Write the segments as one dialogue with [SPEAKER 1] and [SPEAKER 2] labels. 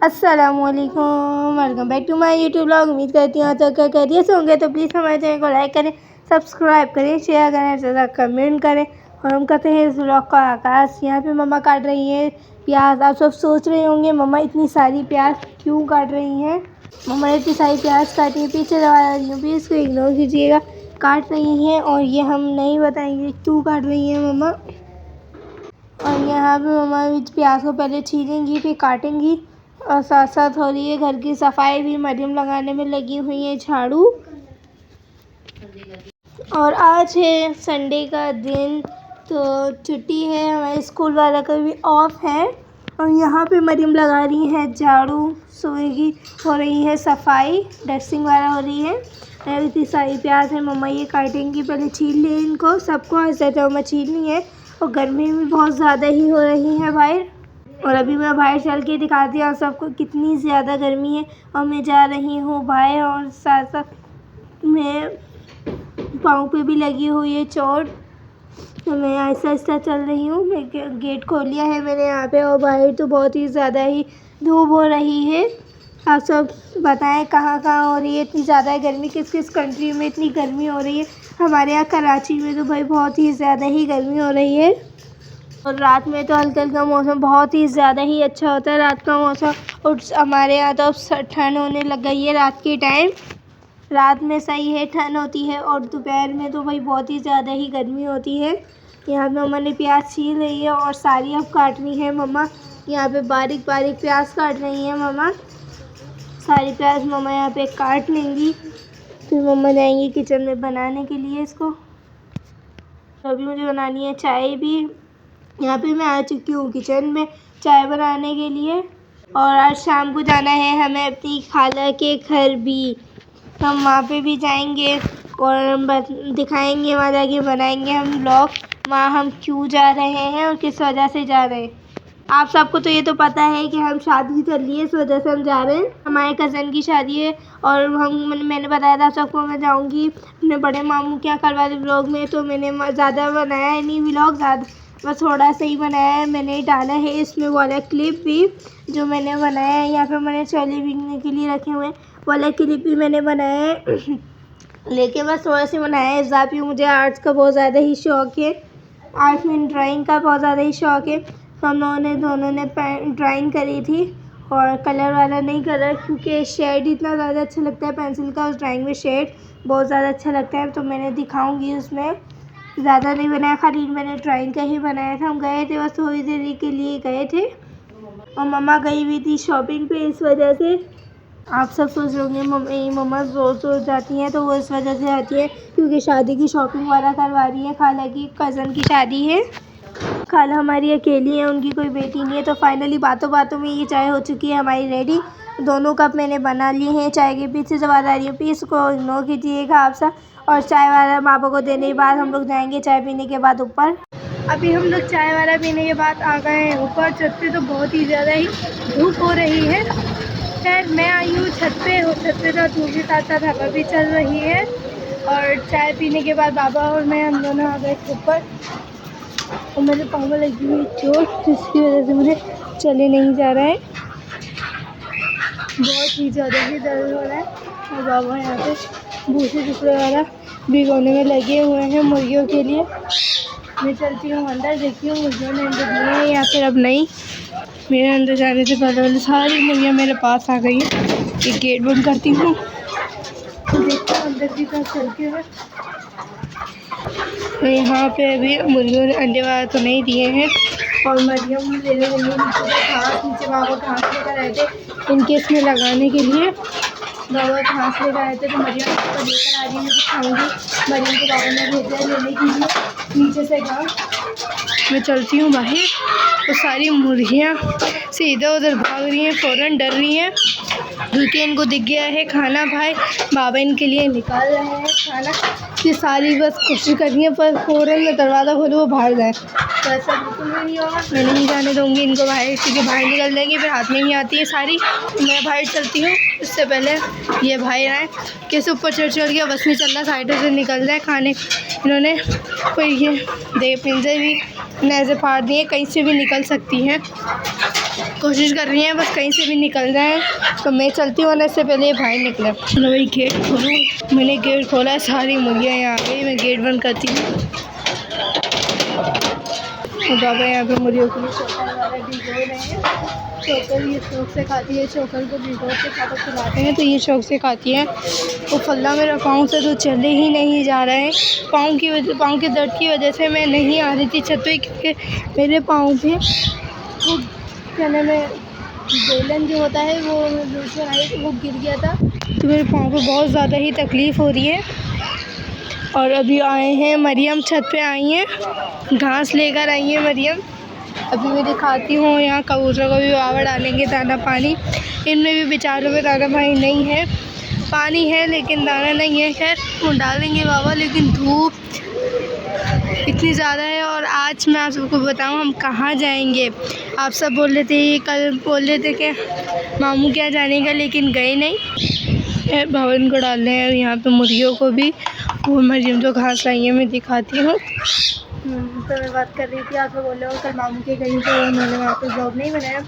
[SPEAKER 1] अस्सलामुअलैकुम, welcome back to my YouTube blog. उम्मीद करती हूँ तो खैरियत से होंगे। तो प्लीज़ हमारे चैनल को लाइक करें, सब्सक्राइब करें, शेयर करें, ज़रा कमेंट करें। और हम करते हैं इस ब्लॉग का आगाज़। यहाँ पे मम्मा काट रही हैं प्याज। आप सब सोच रहे होंगे मम्मा इतनी सारी प्याज क्यों काट रही हैं। मम्मा ने इतनी सारी प्याज काटी है, पीछे दबा रही हूँ, प्लीज़ इसको इग्नोर कीजिएगा। काट रही हैं और ये हम नहीं बताएँगे क्यों काट रही हैं मम्मा। और यहाँ पे मम्मा प्याज को पहले छीलेंगी फिर काटेंगी। और साथ साथ हो रही है घर की सफाई भी, मरियम लगाने में लगी हुई है झाड़ू। और आज है संडे का दिन, तो छुट्टी है, हमारे स्कूल वाला का भी ऑफ है। और यहाँ पे मरियम लगा रही है झाड़ू, सुबह की हो रही है सफाई, डस्टिंग वगैरह हो रही है। इतनी सारी प्याज है, मम्मा ये काटेंगी। पहले छील लें इनको सबको, ऐसे तो मम्मा छीलनी है। और गर्मी भी बहुत ज़्यादा ही हो रही है बाहर। और अभी मैं बाहर चल के दिखाती हूँ सबको कितनी ज़्यादा गर्मी है। और मैं जा रही हूँ बाहर, और साथ साथ मैं पाँव पे भी लगी हुई है चोट, तो मैं आहिस्ता आहिस्ता चल रही हूँ। मैं गेट खोल लिया है मैंने यहाँ पे। और बाहर तो बहुत ही ज़्यादा ही धूप हो रही है। आप सब बताएं कहाँ कहाँ हो रही है इतनी ज़्यादा गर्मी, किस किस कंट्री में इतनी गर्मी हो रही है। हमारे यहाँ कराची में तो भाई बहुत ही ज़्यादा ही गर्मी हो रही है। और रात में तो हल्का हल्का मौसम बहुत ही ज़्यादा ही अच्छा होता है रात का मौसम। और हमारे यहाँ तो ठंड होने लग गई है रात के टाइम। रात में सही है, ठंड होती है, और दोपहर में तो भाई बहुत ही ज़्यादा ही गर्मी होती है। यहाँ पे मम्मा ने प्याज छील रही है और सारी अब काटनी है मम्मा। यहाँ पे बारीक बारीक प्याज काट रही है मम्मा। सारी प्याज मम्मा यहाँ पे काट लेंगी, फिर मम्मा जाएंगी किचन में बनाने के लिए इसको। अभी मुझे बनानी है चाय भी। यहाँ पे मैं आ चुकी हूँ किचन में चाय बनाने के लिए। और आज शाम को जाना है हमें अपनी खाला के घर भी, हम वहाँ पे भी जाएंगे। और दिखाएंगे वहाँ जाके, बनाएंगे हम ब्लॉग वहाँ हम क्यों जा रहे हैं और किस वजह से जा रहे हैं। आप सबको तो ये तो पता है कि हम शादी चल रही है, इस वजह से हम जा रहे हैं। हमारे कज़न की शादी है। और मैंने बताया था सबको मैं जाऊँगी अपने बड़े मामू के यहाँ कल वाले ब्लॉग में। तो मैंने ज़्यादा बनाया है नहीं व्लॉग, ज़्यादा बस थोड़ा सा ही बनाया है। मैंने डाला है इसमें वाला क्लिप भी जो मैंने बनाया है। यहाँ पे मैंने चोले बिकने के लिए रखे हुए हैं, वाला क्लिप भी मैंने बनाया है। लेकिन बस थोड़ा सा बनाया है। इजाफी मुझे आर्ट्स का बहुत ज़्यादा ही शौक़ है, आर्ट्स में ड्राइंग का बहुत ज़्यादा ही शौक़ है। तो हम लोगों दोनों ने ड्राइंग करी थी, और कलर वाला नहीं करा, क्योंकि शेड इतना ज़्यादा अच्छा लगता है पेंसिल का, उस ड्राइंग में शेड बहुत ज़्यादा अच्छा लगता है। तो मैंने दिखाऊंगी उसमें, ज़्यादा नहीं बनाया, खाली मैंने ड्राइंग का ही बनाया था। हम गए थे बस थोड़ी देर के लिए गए थे, और मम्मा गई हुई थी शॉपिंग पे, इस वजह से। आप सब सोच रहे होंगे मम्मा रोज़ रोज़ जाती हैं, तो वो इस वजह से आती है क्योंकि शादी की शॉपिंग वाला करवा रही है। खाला की कज़न की शादी है, खाला हमारी अकेली है, उनकी कोई बेटी नहीं है। तो फाइनली बातों बातों में ये चाय हो चुकी है हमारी रेडी। दोनों कप मैंने बना लिए हैं, चाय के पीछे से आवाज़ आ रही है, प्लीज़ को इग्नोर कीजिएगा आप सब। और चाय वाला पापा को देने के बाद हम लोग जाएंगे चाय पीने के बाद ऊपर। अभी हम लोग चाय वाला पीने के बाद आ गए हैं ऊपर। छत पे तो बहुत ही ज़्यादा ही धूप हो रही है। खैर मैं आई हूँ छत पे, और छत पे तो धूप के साथ साथ हवा भी चल रही है। और चाय पीने के बाद बाबा और मैं हम दोनों आ गए ऊपर। और मेरे पाँव में लगी हुई चोट, जिसकी वजह से मुझे चले नहीं जा रहा है, बहुत ही ज़्यादा ही दर्द हो रहा है। और बाबा यहाँ पे भूसे टुकड़े वाला भिगोने में लगे हुए हैं मुर्गियों के लिए। मैं चलती हूँ अंदर, देखती हूँ मुर्गियों ने अंदर दिए हैं या फिर अब नहीं। मेरे अंदर जाने से पहले सारी मुर्गियाँ मेरे पास आ गई हैं। एक गेट बंद करती हूँ, तो देखती हूँ अंदर की तरफ चल के है। तो यहाँ पे अभी मुर्गियों ने अंडे वाला तो नहीं दिए हैं। और मरियम लेने के लिए नीचे बाबा घास लेकर आए थे इनके इसमें लगाने के लिए। बाबा घास लेकर आए थे, तो मरियम को लेकर आ रही है, मैं दिखाऊँगी। मरियम को बाबा ने भेजा लेने के लिए नीचे से घास। मैं चलती हूँ बाहर, तो सारी मुर्गियाँ से इधर उधर भाग रही हैं, फ़ौरन डर रही हैं, क्योंकि इनको दिख गया है खाना भाई। बाबा इनके लिए निकाल रहे हैं खाना। ये सारी बस कोशिश कर रही है, पर फ़ौरन मैं दरवाज़ा खोलूँ वो बाहर जाए, तो ऐसा बिल्कुल भी नहीं होगा। मैं नहीं जाने दूँगी इनको बाहर, क्योंकि बाहर निकल जाएंगी फिर हाथ में नहीं आती है सारी। तो मैं बाहर चलती हूँ, इससे पहले ये भाई आए। कैसे ऊपर चढ़ गया, बस नहीं चल रहा, साइडों से निकल जाए खाने। इन्होंने कोई ये दे पिंजरे भी ऐसे फाड़ दिए, कहीं से भी निकल सकती हैं। कोशिश कर रही हैं बस कहीं से भी निकल जाए, तो मैं चलती हूँ ना, इससे पहले ये भाई निकले। चलो भाई गेट खोलूँ। मैंने गेट खोला है, सारी मुर्गियाँ यहाँ आ गई। मैं गेट बंद करती हूँ। तो बाबा यहाँ पे मुर्गियों के लिए चोकर वगैरह भिगो रहे हैं। चोकर ये शौक से खाती है, चोकर को भिगो के पापा खिलाते हैं तो ये शौक से खाती है। तो फल्ला मेरा पाँव से तो चले ही नहीं जा रहे हैं। पाँव के दर्द की वजह से मैं नहीं आ रही थी छत पे, क्योंकि मेरे पाँव पे वो कहने में बेलन जो होता है वो दूसरा आई तो वो गिर गया था, तो मेरे पाँव पे बहुत ज़्यादा ही तकलीफ़ हो रही है। और अभी आए हैं मरियम, छत पे आई हैं, घास लेकर आई हैं मरियम। अभी मैं दिखाती हूँ, यहाँ कबूतरों को भी बाबा डालेंगे दाना पानी। इनमें भी बेचारों में दाना पानी नहीं है, पानी है लेकिन दाना नहीं है। खैर वो डालेंगे बाबा, लेकिन धूप इतनी ज़्यादा है। और आज मैं आप सबको बताऊं हम कहाँ जाएंगे। आप सब बोल रहे थे, कल बोल रहे थे कि मामू क्या जाने का, लेकिन गए नहीं। बाबा इनको डाल रहे हैं यहाँ पे मुर्गियों को भी। वो मरियम जो घास लाई है मैं दिखाती हूँ। तो मैं बात कर रही थी, आप लोग बोल रहे हो कल मामू के गई तो उन्होंने वहाँ पे ब्लॉग नहीं बनाया।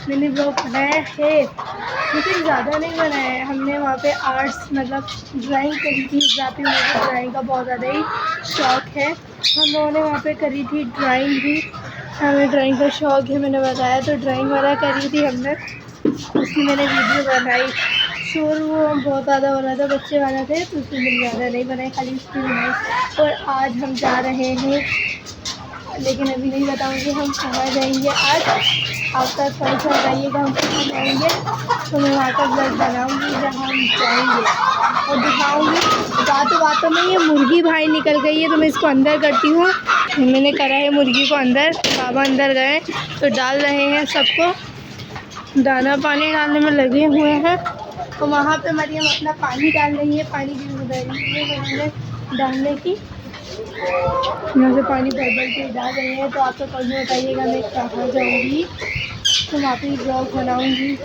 [SPEAKER 1] मैंने ब्लॉग बनाया है लेकिन ज़्यादा नहीं बनाया है। हमने वहाँ पे आर्ट्स मतलब ड्राइंग करी थी। जाती मुझे ड्राइंग का बहुत ज़्यादा ही शौक़ है। हम लोगों ने वहाँ पे करी थी ड्राइंग भी, हमें ड्राइंग का शौक़ है, मैंने बताया। तो ड्राइंग वगैरह करी थी हमने, उसकी मैंने वीडियो बनाई। शोर वो बहुत ज़्यादा हो रहा था, बच्चे वाला थे तो उसमें मैंने ज़्यादा नहीं बनाई, खाली उसकी बनाई। और आज हम जा रहे हैं, लेकिन अभी नहीं बताऊँगी हम कहाँ जाएंगे आज। आप तक कल से बताइएगा हम कहाँ जाएंगे, तो मैं वहाँ का ब्लॉग बनाऊँगी जहाँ हम जाएंगे और दिखाऊँगी। बातों में ये मुर्गी भाई निकल गई है, तो मैं इसको अंदर करती हूँ। मैंने करा है मुर्गी को अंदर, बाबा अंदर गए तो डाल रहे हैं सबको दाना पानी डालने में लगे हुए हैं। तो वहाँ पे मरियम अपना पानी डाल रही है, पानी की जिम्मेदारी है मैंने डालने की। यहाँ से पानी भर के डाल रहे हैं। तो आप तो कल में बताइएगा मैं कहाँ जाऊँगी, तो वहाँ पे ब्लॉग बनाऊँगी।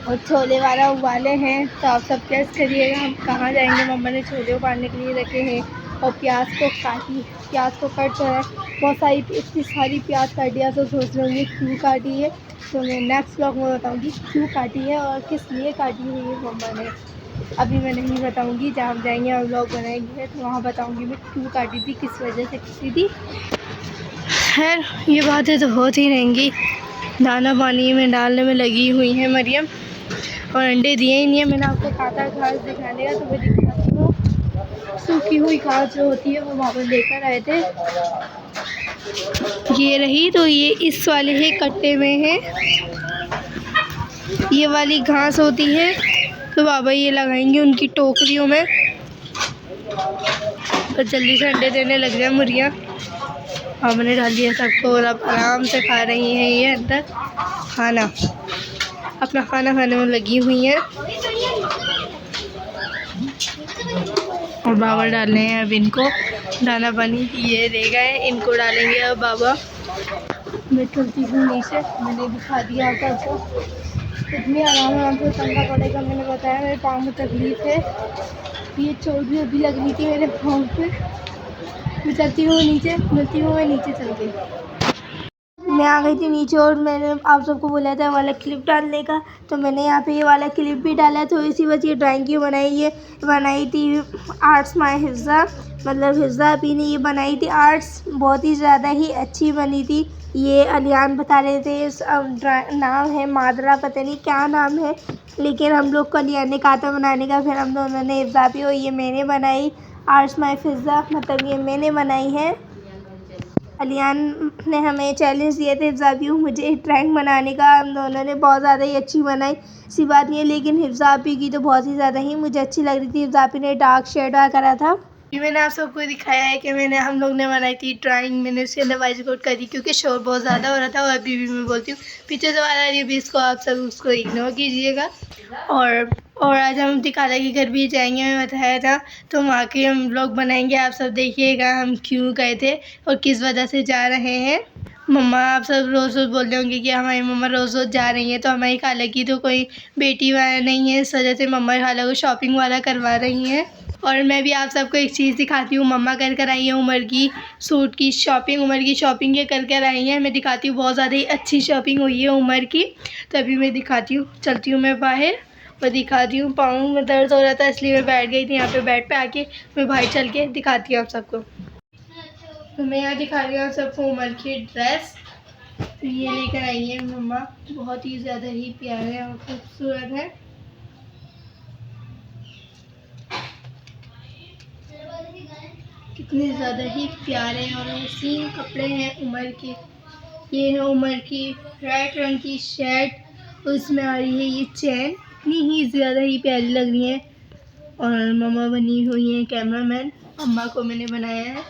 [SPEAKER 1] और छोले वाला उबाले हैं, तो आप सब गैस करिएगा हम कहाँ जाएंगे। मम्मा ने छोले उबालने के लिए रखे हैं और प्याज को कट है, बहुत सारी इतनी सारी प्याज काट दिया। तो सोच रही हूँ क्यों काटी है, तो मैं नेक्स्ट ब्लॉग में बताऊंगी क्यों काटी है और किस लिए काटी हुई है मम्मा ने। अभी मैं नहीं बताऊंगी, जहाँ हम जाएंगे और ब्लॉग बनाएंगे तो वहाँ बताऊंगी मैं क्यों काटी थी, किस वजह से काटी थी। खैर ये बातें तो होती ही रहेंगी। दाना पानी में डालने में लगी हुई है मरियम, और अंडे दिए ही नहीं है। मैंने आपको काटा घास दिखाने का, तो मैं दिखाती हूँ। सूखी हुई घास जो होती है वो वहाँ पर लेकर आए थे, ये रही। तो ये इस वाले ही कट्टे में है, ये वाली घास होती है। तो बाबा ये लगाएंगे उनकी टोकरियों में, तो जल्दी से अंडे देने लग जाए मुर्गियाँ। बाबा ने डाल दिया सबको और अब आराम से खा रही हैं ये अंदर खाना, अपना खाना खाने में लगी हुई हैं। और बाबा डाल रहे हैं अब इनको दाना पानी, ये रह गए, इनको डालेंगे अब बाबा। मैं चलती हूँ नीचे, मैंने दिखा दिया आपको कितनी आराम से चलना पड़ेगा। मैंने बताया मेरे पाँव में तकलीफ़ है, ये चोट भी अभी लग रही थी मेरे पाँव पे। मैं चलती हूँ नीचे, मिलती हूँ मैं नीचे चल के। मैं आ गई थी नीचे और मैंने आप सबको बोला था वाला क्लिप डालने का, तो मैंने यहाँ पे ये वाला क्लिप भी डाला। तो इसी वजह ये ड्राइंग की बनाई थी आर्ट्स माय हिज़्ज़ा, मतलब हिज़्ज़ा अभी ने ये बनाई थी आर्ट्स, बहुत ही ज़्यादा ही अच्छी बनी थी। ये अलियान बता रहे थे, इस नाम है मादरा, पता नहीं क्या नाम है, लेकिन हम लोग को अलियान ने कहा था बनाने का। फिर हम दोनों ने हिज़्ज़ा भी, और ये मैंने बनाई आर्ट्स माय हिज़्ज़ा, मतलब ये मैंने बनाई है। अलियान ने हमें चैलेंज दिए थे हिफ़्ज़ा भी मुझे ड्राइंग बनाने का, हम दोनों ने बहुत ज़्यादा ही अच्छी बनाई, ऐसी बात नहीं है। लेकिन हिफ़्ज़ा की तो बहुत ही ज़्यादा ही मुझे अच्छी लग रही थी। हिफ़्ज़ा ने डार्क शेड करा था। ये मैंने आप सबको दिखाया है कि हम लोग ने बनाई थी ड्राइंग। मैंने उसके अंदर वॉइस रिकॉर्ड करी क्योंकि शोर बहुत ज़्यादा हो रहा था, और अभी भी मैं बोलती हूँ पीछे से आवाज़ आ रही है भी, इसको आप सब उसको इग्नोर कीजिएगा। और आज हम खाला के घर भी जाएंगे, मैं बताया था, तो वहाँ के हम व्लॉग बनाएंगे। आप सब देखिएगा हम क्यों गए थे और किस वजह से जा रहे हैं। मम्मा आप सब रोज़ बोल रहे होंगे कि हमारी मम्मा रोज़ जा रही हैं, तो हमारी खाला की तो कोई बेटी वाला नहीं है, इस वजह से मम्मा खाला को शॉपिंग वाला करवा रही हैं। और मैं भी आप सबको एक चीज़ दिखाती हूँ। मम्मा कर आई है उमर की सूट की शॉपिंग। उमर की शॉपिंग ये कर आई हैं। मैं दिखाती हूँ, बहुत ज़्यादा ही अच्छी शॉपिंग हुई है उमर की। तो अभी मैं दिखाती हूँ, चलती हूँ मैं बाहर और दिखाती हूँ। पाँव में दर्द हो रहा था इसलिए मैं बैठ गई थी यहाँ पे। बेड पे आके मैं बाहर चल के दिखाती हूँ आप सबको। तो मैं यहाँ दिखा रही हूँ आप सबको उमर की ड्रेस। तो ये लेकर आई है मम्मा, बहुत ही ज़्यादा ही प्यारे और खूबसूरत है। कितने ज़्यादा ही प्यारे और हसीन कपड़े हैं उमर के। ये है उमर की रेड रंग की शर्ट, उसमें आ रही है ये चैन, इतनी ही ज़्यादा ही प्यारी लग रही है। और मम्मा बनी हुई हैं कैमरामैन, अम्मा को मैंने बनाया है।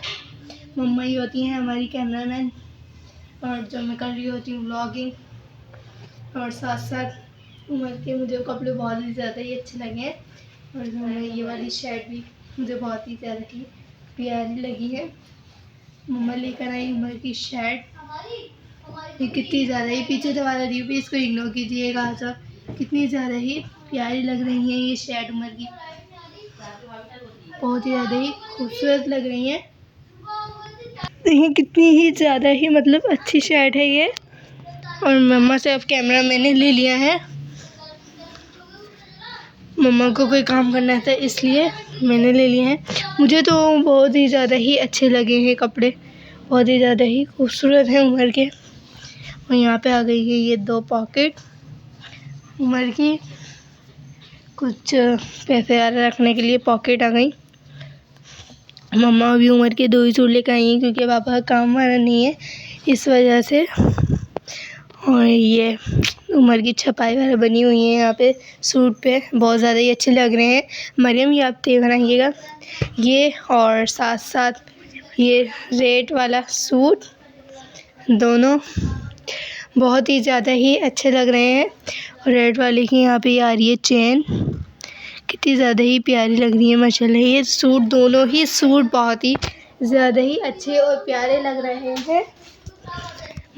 [SPEAKER 1] मम्मा ही होती हैं हमारी कैमरामैन, और जो मैं कर रही होती हूँ व्लॉगिंग। और साथ साथ उमर के मुझे कपड़े बहुत ही ज़्यादा ही अच्छे लगे हैं। और जो है ये वाली शर्ट भी मुझे बहुत ही ज़्यादा ही प्यारी लगी है। मम्मा लेकर आई उमर की शर्ट। ये कितनी ज़्यादा ही पीछे दबा रही हूँ, इसको इग्नोर कीजिएगा आप सब। कितनी ज़्यादा ही प्यारी लग रही है ये शर्ट उमर की, बहुत ही ज़्यादा ही खूबसूरत लग रही है। देखिए कितनी ही ज़्यादा ही मतलब अच्छी शर्ट है ये। और मम्मा से अब कैमरा मैंने ले लिया है, मम्मा को कोई काम करना था इसलिए मैंने ले लिए हैं। मुझे तो बहुत ही ज़्यादा ही अच्छे लगे हैं कपड़े, बहुत ही ज़्यादा ही खूबसूरत हैं उमर के। और यहाँ पे आ गई है ये 2 पॉकेट उमर की, कुछ पैसे रखने के लिए पॉकेट आ गई। मम्मा अभी उमर के 2 ही सूट लेकर आई हैं क्योंकि पापा का काम वाला नहीं है इस वजह से। और ये उमर की छपाई वगैरह बनी हुई है यहाँ पे सूट पे, बहुत ज़्यादा ही अच्छे लग रहे हैं। मरियम ये आप तय बनाइएगा ये, और साथ साथ ये रेड वाला सूट, दोनों बहुत ही ज़्यादा ही अच्छे लग रहे हैं। और रेड वाले की यहाँ पे आ रही है चेन, कितनी ज़्यादा ही प्यारी लग रही है माशाल्लाह। ये सूट, दोनों ही सूट बहुत ही ज़्यादा ही अच्छे और प्यारे लग रहे हैं,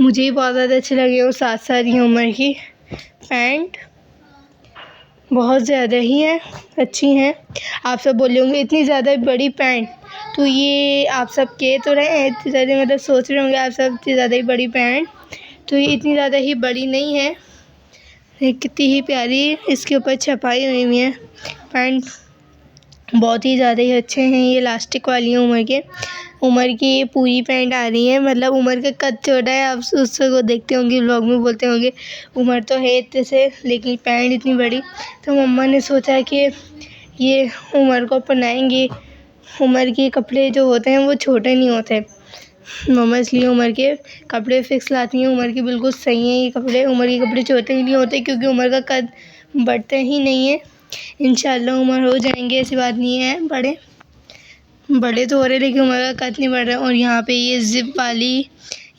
[SPEAKER 1] मुझे ही बहुत ज़्यादा अच्छे लगे। और साथ साथ ये उमर की पैंट बहुत ज़्यादा ही है अच्छी हैं। आप सब बोले होंगे इतनी ज़्यादा बड़ी पैंट, तो ये आप सब कह तो रहे हैं इतनी ज़्यादा, मतलब सोच रहे होंगे आप सब इतनी ज़्यादा ही बड़ी पैंट, तो ये इतनी ज़्यादा ही बड़ी नहीं है। ये कितनी ही प्यारी इसके ऊपर छपाई हुई है पैंट, बहुत ही ज़्यादा ही अच्छे हैं। ये इलास्टिक वाली है उमर की ये पूरी पैंट आ रही है। मतलब उमर का कद छोटा है, आप उसको देखते होंगे व्लॉग में, बोलते होंगे उमर तो है इतने से, लेकिन पैंट इतनी बड़ी। तो मम्मा ने सोचा कि ये उमर को पहनाएंगे। उमर के कपड़े जो होते हैं वो छोटे नहीं होते, मम्मा इसलिए उमर के कपड़े फ़िक्स लाती हैं। उमर के बिल्कुल सही हैं ये कपड़े, उमर के कपड़े छोटे ही नहीं होते क्योंकि उमर का कद बढ़ता ही नहीं है। इंशाल्लाह उमर हो जाएंगे, ऐसी बात नहीं है, बड़े तो हो रहे लेकिन उमर का कद नहीं बढ़ रहा। और यहाँ पे ये ज़िप वाली,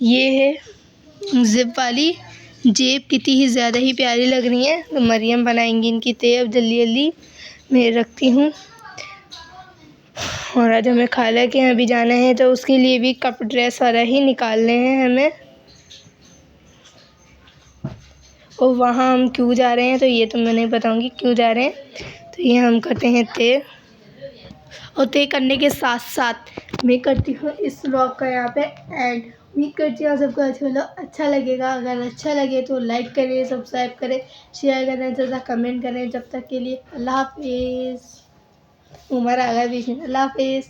[SPEAKER 1] ये है ज़िप वाली जेब, कितनी ही ज़्यादा ही प्यारी लग रही है। तो मरियम बनाएंगी इनकी तय अब जल्दी जल्दी, मैं रखती हूँ। और आज हमें खाला के यहाँ भी जाना है, तो उसके लिए भी ड्रेस वाला ही निकालने हैं हमें। और वहाँ हम क्यों जा रहे हैं तो ये तो मैं नहीं बताऊँगी क्यों जा रहे हैं। तो ये हम करते हैं तय, और तय करने के साथ साथ मैं करती हूँ इस व्लॉग का यहाँ पे एंड। उम्मीद करती हूँ सबको अच्छा लगेगा। अगर अच्छा लगे तो लाइक करें, सब्सक्राइब करें, शेयर करें तथा कमेंट करें। जब तक के लिए अल्लाह हाफिज़। उमर आ गया बीच में, अल्लाह हाफिज़।